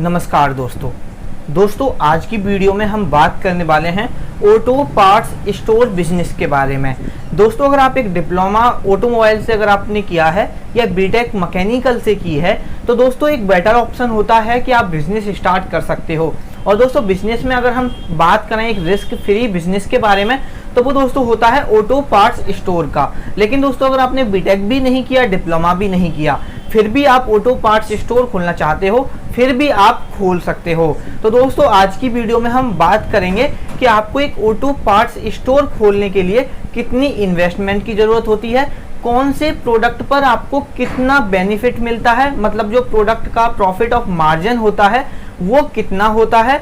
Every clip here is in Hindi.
नमस्कार दोस्तों आज की वीडियो में हम बात करने वाले हैं ऑटो पार्ट्स स्टोर बिजनेस के बारे में। दोस्तों अगर आप एक डिप्लोमा ऑटोमोबाइल से अगर आपने किया है या बीटेक मैकेनिकल से की है तो दोस्तों एक बेटर ऑप्शन होता है कि आप बिजनेस स्टार्ट कर सकते हो। और दोस्तों बिजनेस में अगर हम बात करें एक रिस्क फ्री बिजनेस के बारे में तो वो दोस्तों होता है ऑटो पार्ट्स स्टोर का। लेकिन दोस्तों अगर आपने बीटेक भी नहीं किया, डिप्लोमा भी नहीं किया, फिर भी आप ऑटो पार्ट्स स्टोर खोलना चाहते हो, फिर भी आप खोल सकते हो। तो दोस्तों आज की वीडियो में हम बात करेंगे कि आपको एक ऑटो पार्ट्स स्टोर खोलने के लिए कितनी इन्वेस्टमेंट की ज़रूरत होती है, कौन से प्रोडक्ट पर आपको कितना बेनिफिट मिलता है, मतलब जो प्रोडक्ट का प्रॉफिट ऑफ मार्जिन होता है वो कितना होता है,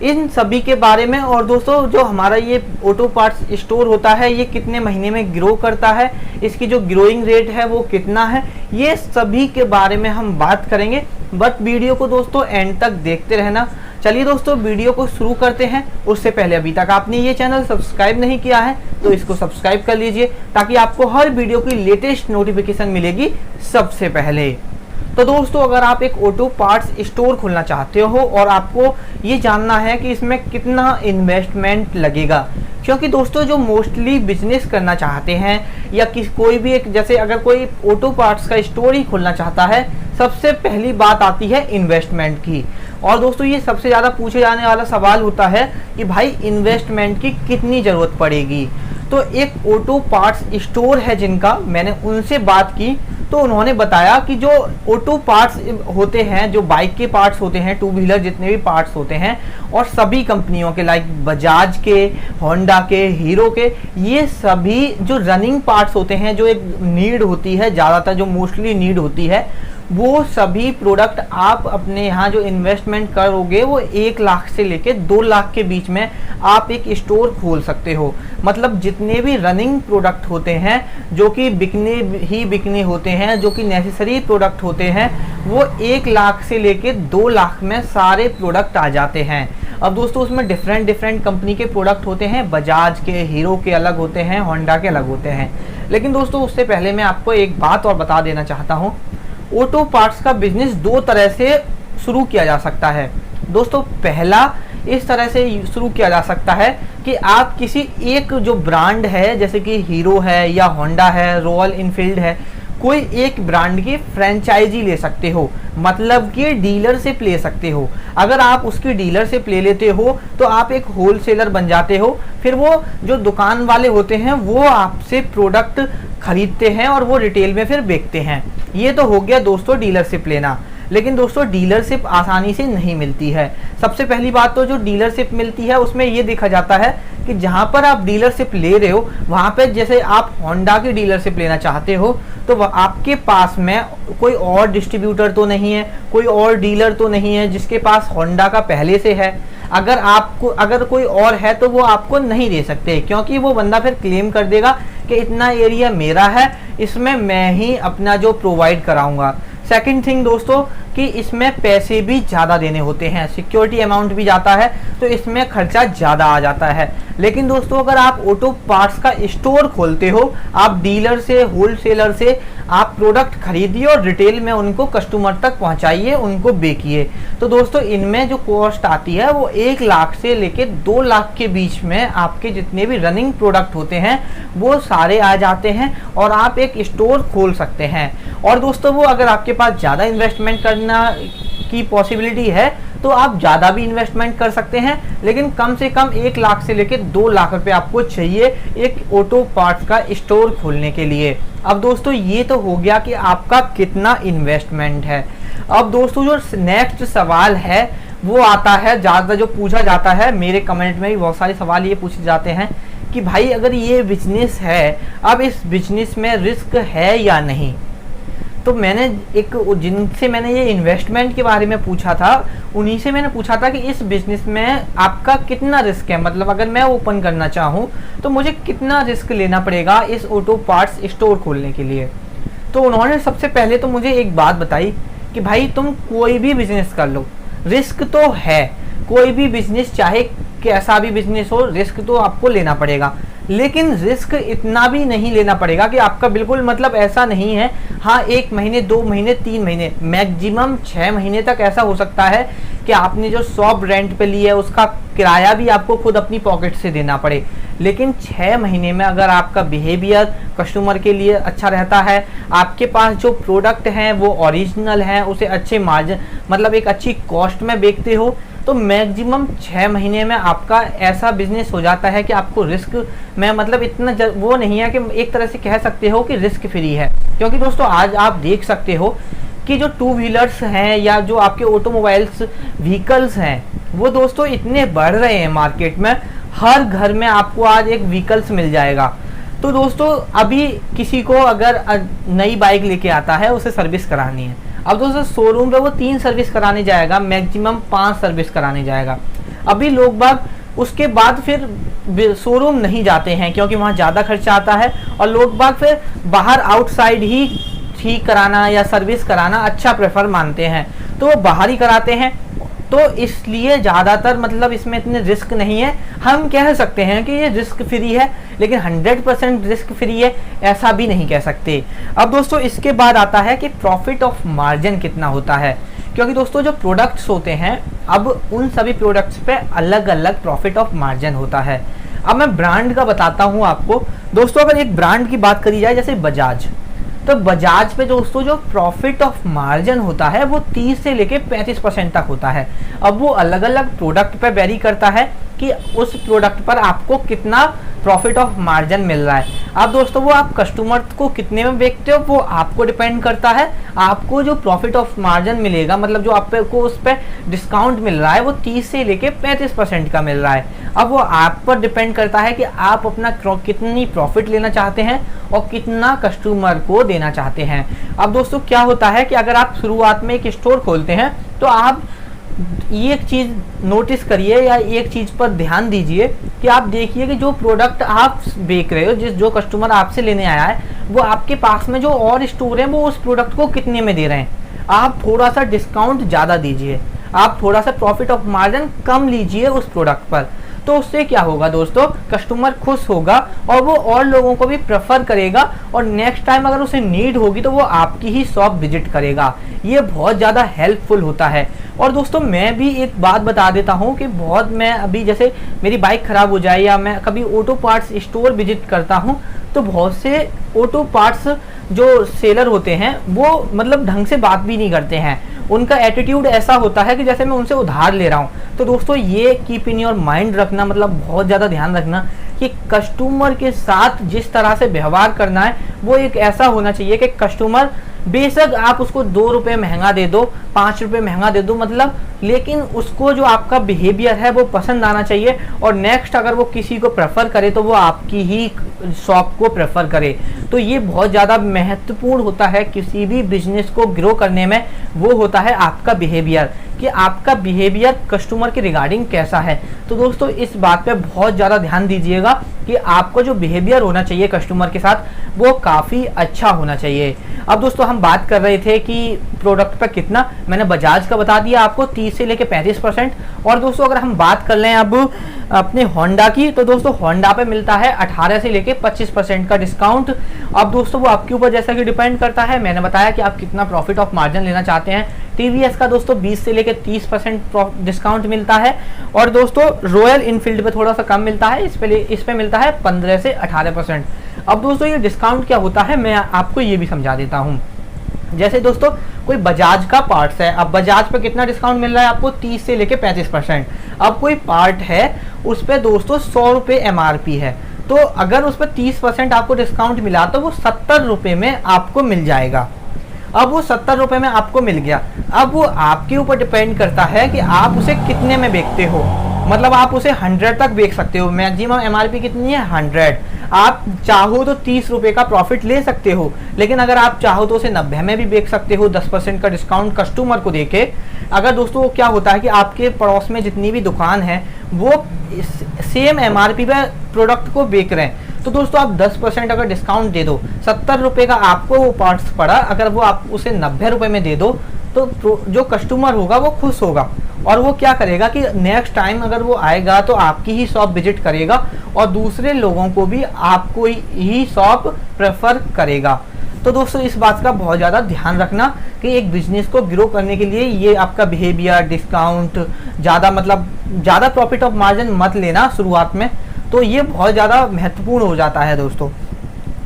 इन सभी के बारे में। और दोस्तों जो हमारा ये ऑटो पार्ट्स स्टोर होता है ये कितने महीने में ग्रो करता है, इसकी जो ग्रोइंग रेट है वो कितना है, ये सभी के बारे में हम बात करेंगे। बट वीडियो को दोस्तों एंड तक देखते रहना। चलिए दोस्तों वीडियो को शुरू करते हैं। उससे पहले अभी तक आपने ये चैनल सब्सक्राइब नहीं किया है तो इसको सब्सक्राइब कर लीजिए ताकि आपको हर वीडियो की लेटेस्ट नोटिफिकेशन मिलेगी सबसे पहले। तो दोस्तों अगर आप एक ऑटो पार्ट्स स्टोर खोलना चाहते हो और आपको ये जानना है कि इसमें कितना इन्वेस्टमेंट लगेगा, क्योंकि दोस्तों जो मोस्टली बिजनेस करना चाहते हैं या कोई भी एक, जैसे अगर कोई ऑटो पार्ट्स का स्टोर ही खोलना चाहता है, सबसे पहली बात आती है इन्वेस्टमेंट की। और दोस्तों ये सबसे ज़्यादा पूछे जाने वाला सवाल होता है कि भाई इन्वेस्टमेंट की कितनी ज़रूरत पड़ेगी। तो एक ऑटो पार्ट्स स्टोर है जिनका, मैंने उनसे बात की तो उन्होंने बताया कि जो ऑटो पार्ट्स होते हैं, जो बाइक के पार्ट्स होते हैं, टू व्हीलर जितने भी पार्ट्स होते हैं और सभी कंपनियों के लाइक बजाज के, होंडा के, हीरो के, ये सभी जो रनिंग पार्ट्स होते हैं, जो एक नीड होती है ज़्यादातर, जो मोस्टली नीड होती है, वो सभी प्रोडक्ट आप अपने यहाँ जो इन्वेस्टमेंट करोगे वो 1 लाख से लेके 2 लाख के बीच में आप एक स्टोर खोल सकते हो। मतलब जितने भी रनिंग प्रोडक्ट होते हैं जो कि बिकने होते हैं, जो कि नेसेसरी प्रोडक्ट होते हैं, वो 1 लाख से लेके 2 लाख में सारे प्रोडक्ट आ जाते हैं। अब दोस्तों उसमें डिफरेंट कंपनी के प्रोडक्ट होते हैं, बजाज के, हीरो के अलग होते हैं, होंडा के अलग होते हैं। लेकिन दोस्तों उससे पहले मैं आपको एक बात और बता देना चाहता हूँ। ऑटो पार्ट्स का बिजनेस 2 तरह से शुरू किया जा सकता है। दोस्तों पहला इस तरह से शुरू किया जा सकता है कि आप किसी एक जो ब्रांड है, जैसे कि हीरो है या होंडा है, रॉयल इनफील्ड है, कोई एक ब्रांड की फ्रेंचाइजी ले सकते हो, मतलब कि डीलरशिप ले सकते हो। अगर आप उसकी डीलरशिप ले लेते हो तो आप एक होलसेलर बन जाते हो। फिर वो जो दुकान वाले होते हैं वो आपसे प्रोडक्ट खरीदते हैं और वो रिटेल में फिर बेचते हैं। ये तो हो गया दोस्तों डीलरशिप लेना। लेकिन दोस्तों डीलरशिप आसानी से नहीं मिलती है। सबसे पहली बात तो जो डीलरशिप मिलती है उसमें ये देखा जाता है कि जहाँ पर आप डीलरशिप ले रहे हो वहाँ पे, जैसे आप होंडा की डीलरशिप लेना चाहते हो तो आपके पास में कोई और डिस्ट्रीब्यूटर तो नहीं है, कोई और डीलर तो नहीं है जिसके पास होंडा का पहले से है। अगर कोई और है तो वो आपको नहीं दे सकते, क्योंकि वो बंदा फिर क्लेम कर देगा कि इतना एरिया मेरा है, इसमें मैं ही अपना जो प्रोवाइड कराऊंगा। सेकंड थिंग दोस्तों कि इसमें पैसे भी ज़्यादा देने होते हैं, सिक्योरिटी अमाउंट भी जाता है, तो इसमें खर्चा ज़्यादा आ जाता है। लेकिन दोस्तों अगर आप ऑटो पार्ट्स का स्टोर खोलते हो, आप डीलर से, होलसेलर से आप प्रोडक्ट खरीदिए और रिटेल में उनको कस्टमर तक पहुंचाइए, उनको बेचिए, तो दोस्तों इनमें जो कॉस्ट आती है वो 1 लाख से लेके 2 लाख के बीच में आपके जितने भी रनिंग प्रोडक्ट होते हैं वो सारे आ जाते हैं और आप एक स्टोर खोल सकते हैं। और दोस्तों वो अगर आपके पास ज़्यादा इन्वेस्टमेंट करना की पॉसिबिलिटी है तो आप ज़्यादा भी इन्वेस्टमेंट कर सकते हैं, लेकिन कम से कम 1 लाख से लेकर 2 लाख रुपए आपको चाहिए एक ऑटो पार्ट्स का स्टोर खोलने के लिए। अब दोस्तों ये तो हो गया कि आपका कितना इन्वेस्टमेंट है। अब दोस्तों जो नेक्स्ट सवाल है वो आता है, ज़्यादा जो पूछा जाता है, मेरे कमेंट में भी बहुत सारे सवाल ये पूछे जाते हैं कि भाई अगर ये बिजनेस है, अब इस बिजनेस में रिस्क है या नहीं। तो मैंने जिनसे मैंने ये इन्वेस्टमेंट के बारे में पूछा था, उन्हीं से मैंने पूछा था कि इस बिजनेस में आपका कितना रिस्क है, मतलब अगर मैं ओपन करना चाहूँ तो मुझे कितना रिस्क लेना पड़ेगा इस ऑटो पार्ट्स स्टोर खोलने के लिए। तो उन्होंने सबसे पहले तो मुझे एक बात बताई कि भाई तुम कोई भी बिजनेस कर लो, रिस्क तो है, कोई भी बिजनेस चाहे कैसा भी बिजनेस हो, रिस्क तो आपको लेना पड़ेगा। लेकिन रिस्क इतना भी नहीं लेना पड़ेगा कि आपका बिल्कुल मतलब ऐसा नहीं है। हाँ, 1 महीने 2 महीने 3 महीने मैक्सिमम 6 महीने तक ऐसा हो सकता है कि आपने जो शॉप रेंट पे ली है उसका किराया भी आपको खुद अपनी पॉकेट से देना पड़े। लेकिन 6 महीने में अगर आपका बिहेवियर कस्टमर के लिए अच्छा रहता है, आपके पास जो प्रोडक्ट हैं वो ओरिजिनल हैं, उसे अच्छे मार्जिन मतलब एक अच्छी कॉस्ट में बेचते हो, तो मैक्सिमम 6 महीने में आपका ऐसा बिजनेस हो जाता है कि आपको रिस्क में मतलब इतना वो नहीं है कि एक तरह से कह सकते हो कि रिस्क फ्री है। क्योंकि दोस्तों आज आप देख सकते हो कि जो 2 व्हीलर्स हैं या जो आपके ऑटोमोबाइल्स व्हीकल्स हैं वो दोस्तों इतने बढ़ रहे हैं मार्केट में, हर घर में आपको आज एक व्हीकल्स मिल जाएगा। तो दोस्तों अभी किसी को अगर नई बाइक लेके आता है, उसे सर्विस करानी है, अब दोस्तों शोरूम पे वो 3 सर्विस कराने जाएगा, मैक्सिमम 5 सर्विस कराने जाएगा। अभी लोग बाग उसके बाद फिर शोरूम नहीं जाते हैं क्योंकि वहाँ ज़्यादा खर्चा आता है, और लोग बाग फिर बाहर आउटसाइड ही ठीक कराना या सर्विस कराना अच्छा प्रेफर मानते हैं, तो वो बाहर ही कराते हैं। तो इसलिए ज़्यादातर मतलब इसमें इतने रिस्क नहीं है। हम कह सकते हैं कि ये रिस्क फ्री है, लेकिन 100% रिस्क फ्री है ऐसा भी नहीं कह सकते। अब दोस्तों इसके बाद आता है कि प्रॉफिट ऑफ मार्जिन कितना होता है, क्योंकि दोस्तों जो प्रोडक्ट्स होते हैं अब उन सभी प्रोडक्ट्स पे अलग अलग प्रॉफिट ऑफ मार्जिन होता है। अब मैं ब्रांड का बताता हूँ आपको। दोस्तों अगर एक ब्रांड की बात करी जाए जैसे बजाज, तो बजाज पे दोस्तों जो प्रॉफिट ऑफ मार्जिन होता है वो 30 से लेके 35% तक होता है। अब वो अलग अलग प्रोडक्ट पे वेरी करता है कि उस प्रोडक्ट पर आपको कितना प्रॉफिट ऑफ मार्जिन मिल रहा है। अब दोस्तों वो आप कस्टमर को कितने में बेचते हो वो आपको डिपेंड करता है। आपको जो प्रॉफिट ऑफ मार्जिन मिलेगा मतलब जो आपको उस पर डिस्काउंट मिल रहा है वो 30 से लेके 35% का मिल रहा है। अब वो आप पर डिपेंड करता है कि आप अपना कितनी प्रॉफिट लेना चाहते हैं और कितना कस्टमर को देना चाहते हैं। अब दोस्तों क्या होता है कि अगर आप शुरुआत में एक स्टोर खोलते हैं तो आप ये एक चीज़ नोटिस करिए या एक चीज़ पर ध्यान दीजिए कि आप देखिए कि जो प्रोडक्ट आप बेच रहे हो, जो कस्टमर आपसे लेने आया है, वो आपके पास में जो और स्टोर हैं वो उस प्रोडक्ट को कितने में दे रहे हैं। आप थोड़ा सा डिस्काउंट ज़्यादा दीजिए, आप थोड़ा सा प्रॉफिट ऑफ मार्जिन कम लीजिए उस प्रोडक्ट पर। तो उससे क्या होगा दोस्तों, कस्टमर खुश होगा और वो और लोगों को भी प्रेफर करेगा, और नेक्स्ट टाइम अगर उसे नीड होगी तो वो आपकी ही शॉप विजिट करेगा। ये बहुत ज़्यादा हेल्पफुल होता है। और दोस्तों मैं भी एक बात बता देता हूँ कि मैं अभी जैसे मेरी बाइक ख़राब हो जाए या मैं कभी ऑटो पार्ट्स स्टोर विजिट करता हूँ, तो बहुत से ऑटो पार्ट्स जो सेलर होते हैं वो मतलब ढंग से बात भी नहीं करते हैं। उनका एटीट्यूड ऐसा होता है कि जैसे मैं उनसे उधार ले रहा हूँ। तो दोस्तों ये कीप इन योर माइंड रखना, मतलब बहुत ज़्यादा ध्यान रखना कि कस्टमर के साथ जिस तरह से व्यवहार करना है वो एक ऐसा होना चाहिए कि कस्टमर बेशक आप उसको 2 रुपये महंगा दे दो, 5 रुपये महंगा दे दो, मतलब लेकिन उसको जो आपका बिहेवियर है वो पसंद आना चाहिए, और नेक्स्ट अगर वो किसी को प्रेफर करे तो वो आपकी ही शॉप को प्रेफर करे। तो ये बहुत ज़्यादा महत्वपूर्ण होता है किसी भी बिजनेस को ग्रो करने में, वो होता है आपका बिहेवियर, कि आपका बिहेवियर कस्टमर के रिगार्डिंग कैसा है। तो दोस्तों इस बात पे बहुत ज़्यादा ध्यान दीजिएगा कि आपको जो बिहेवियर होना चाहिए कस्टमर के साथ वो काफ़ी अच्छा होना चाहिए। अब दोस्तों हम बात कर रहे थे कि प्रोडक्ट पर कितना, मैंने बजाज का बता दिया आपको 30 से लेके 35%। और दोस्तों अगर हम बात कर लें अब अपने होंडा की, तो दोस्तों होंडा पे मिलता है 18 से लेके 25% का डिस्काउंट। अब दोस्तों वो आपके ऊपर जैसा कि डिपेंड करता है, मैंने बताया कि आप कितना प्रॉफिट ऑफ मार्जिन लेना चाहते हैं। टीवीएस का दोस्तों 20 से लेके 30% डिस्काउंट मिलता है, और दोस्तों रॉयल इनफील्ड पे थोड़ा सा कम मिलता है, इस पे मिलता है 15 से 18%। अब दोस्तों ये डिस्काउंट क्या होता है मैं आपको ये भी समझा देता हूँ। जैसे दोस्तों कोई बजाज का पार्ट्स है, अब बजाज पे कितना डिस्काउंट मिल रहा है आपको 30 से लेके 35%। अब कोई पार्ट है उस पर दोस्तों 100 रुपये MRP है, तो अगर उस पर 30% आपको डिस्काउंट मिला तो वो 70 रुपये में आपको मिल जाएगा। अब वो 70 रुपये में आपको मिल गया। अब वो आपके ऊपर डिपेंड करता है कि आप उसे कितने में बेचते हो, मतलब आप उसे 100 तक बेच सकते हो। मैक्सिमम MRP कितनी है 100। आप चाहो तो 30 रुपये का प्रॉफिट ले सकते हो, लेकिन अगर आप चाहो तो उसे 90 में भी बेच सकते हो 10% का डिस्काउंट कस्टमर को देके। अगर दोस्तों क्या होता है कि आपके पड़ोस में जितनी भी दुकान है वो सेम MRP पे प्रोडक्ट को बेच रहे हैं, तो दोस्तों आप 10% अगर डिस्काउंट दे दो, 70 रुपये का आपको वो पार्ट्स पड़ा, अगर वो आप उसे 90 रुपये में दे दो तो जो कस्टमर होगा वो खुश होगा, और वो क्या करेगा कि नेक्स्ट टाइम अगर वो आएगा तो आपकी ही शॉप विजिट करेगा और दूसरे लोगों को भी आपको ही शॉप प्रेफर करेगा। तो दोस्तों इस बात का बहुत ज़्यादा ध्यान रखना कि एक बिजनेस को ग्रो करने के लिए ये आपका बिहेवियर, डिस्काउंट, ज़्यादा प्रॉफिट ऑफ मार्जिन मत लेना शुरुआत में, तो ये बहुत ज़्यादा महत्वपूर्ण हो जाता है दोस्तों।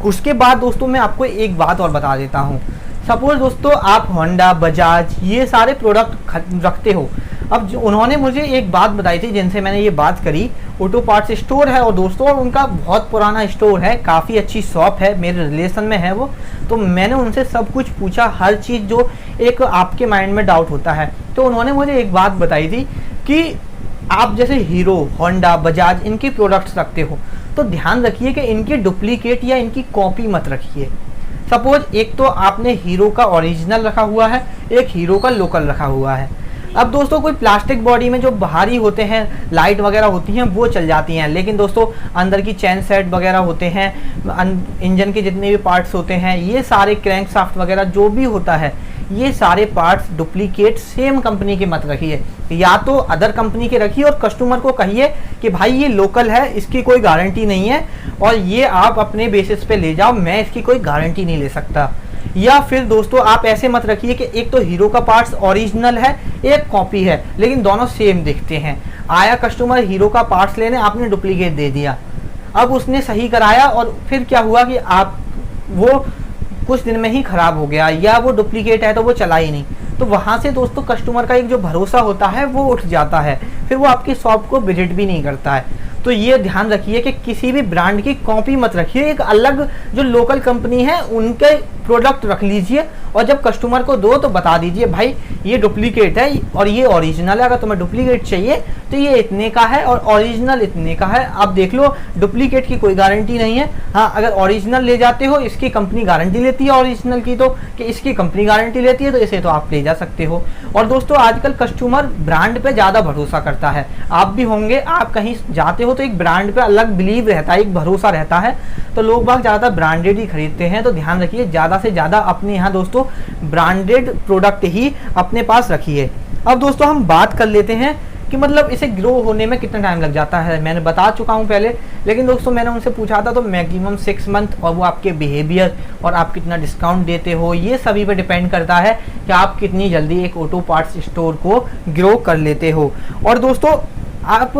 उसके बाद दोस्तों मैं आपको एक बात और बता देता हूँ। सपोज दोस्तों आप होंडा, बजाज ये सारे प्रोडक्ट रखते हो। अब उन्होंने मुझे एक बात बताई थी जिनसे मैंने ये बात करी, ऑटो पार्ट्स स्टोर है और दोस्तों उनका बहुत पुराना स्टोर है, काफ़ी अच्छी शॉप है, मेरे रिलेशन में है वो। तो मैंने उनसे सब कुछ पूछा, हर चीज़ जो एक आपके माइंड में डाउट होता है। तो उन्होंने मुझे एक बात बताई थी कि आप जैसे हीरो, होंडा, बजाज इनके प्रोडक्ट्स रखते हो तो ध्यान रखिए कि इनकी डुप्लीकेट या इनकी कॉपी मत रखिए। सपोज एक तो आपने हीरो का ओरिजिनल रखा हुआ है, एक हीरो का लोकल रखा हुआ है। अब दोस्तों कोई प्लास्टिक बॉडी में जो बाहरी होते हैं, लाइट वगैरह होती हैं वो चल जाती हैं, लेकिन दोस्तों अंदर की चैन सेट वगैरह होते हैं, इंजन के जितने भी पार्ट्स होते हैं, ये सारे क्रैंक शाफ्ट वगैरह जो भी होता है, ये सारे पार्ट्स डुप्लीकेट सेम कंपनी के मत रखिए, या तो अदर कंपनी के रखिए और कस्टमर को कहिए कि भाई ये लोकल है, इसकी कोई गारंटी नहीं है और ये आप अपने बेसिस पे ले जाओ, मैं इसकी कोई गारंटी नहीं ले सकता। या फिर दोस्तों आप ऐसे मत रखिए कि एक तो हीरो का पार्ट्स ओरिजिनल है, एक कॉपी है, लेकिन दोनों सेम दिखते हैं। आया कस्टमर हीरो का पार्ट्स लेने, आपने डुप्लीकेट दे दिया, अब उसने सही कराया और फिर क्या हुआ कि आप वो कुछ दिन में ही खराब हो गया, या वो डुप्लीकेट है तो वो चला ही नहीं। तो वहाँ से दोस्तों कस्टमर का एक जो भरोसा होता है वो उठ जाता है, फिर वो आपकी शॉप को विजिट भी नहीं करता है। तो ये ध्यान रखिए कि किसी भी ब्रांड की कॉपी मत रखिए, एक अलग जो लोकल कंपनी है उनके प्रोडक्ट रख लीजिए और जब कस्टमर को दो तो बता दीजिए भाई ये डुप्लीकेट है और ये ओरिजिनल है, अगर तुम्हें डुप्लीकेट चाहिए तो ये इतने का है और ओरिजिनल इतने का है, आप देख लो, डुप्लीकेट की कोई गारंटी नहीं है। हाँ, अगर ओरिजिनल ले जाते हो, इसकी कंपनी गारंटी लेती है ओरिजिनल की, तो कि इसकी कंपनी गारंटी लेती है तो इसे तो आप ले जा सकते हो। और दोस्तों आजकल कस्टमर ब्रांड पे ज़्यादा भरोसा करता है, आप भी होंगे, आप कहीं जाते हो तो एक ब्रांड पे अलग बिलीव रहता है, एक भरोसा रहता है, तो लोग बाग ज़्यादा ब्रांडेड ही खरीदते हैं। तो ध्यान रखिए, ज़्यादा से ज़्यादा अपने यहाँ दोस्तों ब्रांडेड प्रोडक्ट ही अपने पास रखिए। अब दोस्तों हम बात कर लेते हैं कि मतलब इसे ग्रो होने में कितना टाइम लग जाता है। मैंने बता चुका हूँ पहले, लेकिन दोस्तों मैंने उनसे पूछा था तो मैक्सिमम 6 मंथ, और वो आपके बिहेवियर और आप कितना डिस्काउंट देते हो ये सभी पे डिपेंड करता है कि आप कितनी जल्दी एक ऑटो पार्ट्स स्टोर को ग्रो कर लेते हो। और दोस्तों आप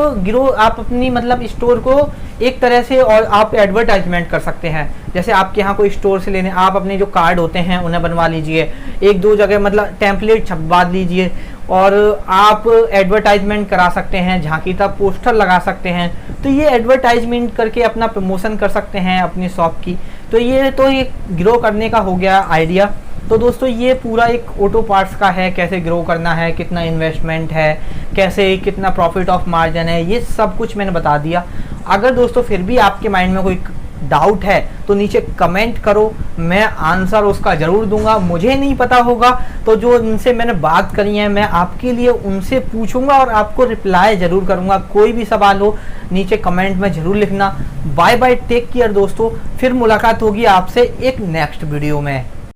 अपनी स्टोर को एक तरह से और आप एडवर्टाइजमेंट कर सकते हैं। जैसे आपके यहाँ कोई स्टोर से लेने, आप अपने जो कार्ड होते हैं उन्हें बनवा लीजिए, 1-2 जगह टेम्पलेट छपवा लीजिए और आप एडवर्टाइजमेंट करा सकते हैं, झांकी तक पोस्टर लगा सकते हैं। तो ये एडवर्टाइजमेंट करके अपना प्रमोशन कर सकते हैं अपनी शॉप की। तो ये ग्रो करने का हो गया आइडिया। तो दोस्तों ये पूरा एक ऑटो पार्ट्स का है, कैसे ग्रो करना है, कितना इन्वेस्टमेंट है, कैसे कितना प्रॉफिट ऑफ मार्जिन है, ये सब कुछ मैंने बता दिया। अगर दोस्तों फिर भी आपके माइंड में कोई डाउट है तो नीचे कमेंट करो, मैं आंसर उसका ज़रूर दूंगा। मुझे नहीं पता होगा तो जो इनसे मैंने बात करी है मैं आपके लिए उनसे पूछूंगा और आपको रिप्लाई ज़रूर करूंगा। कोई भी सवाल हो नीचे कमेंट में ज़रूर लिखना। बाय बाय, टेक केयर दोस्तों, फिर मुलाकात होगी आपसे एक नेक्स्ट वीडियो में।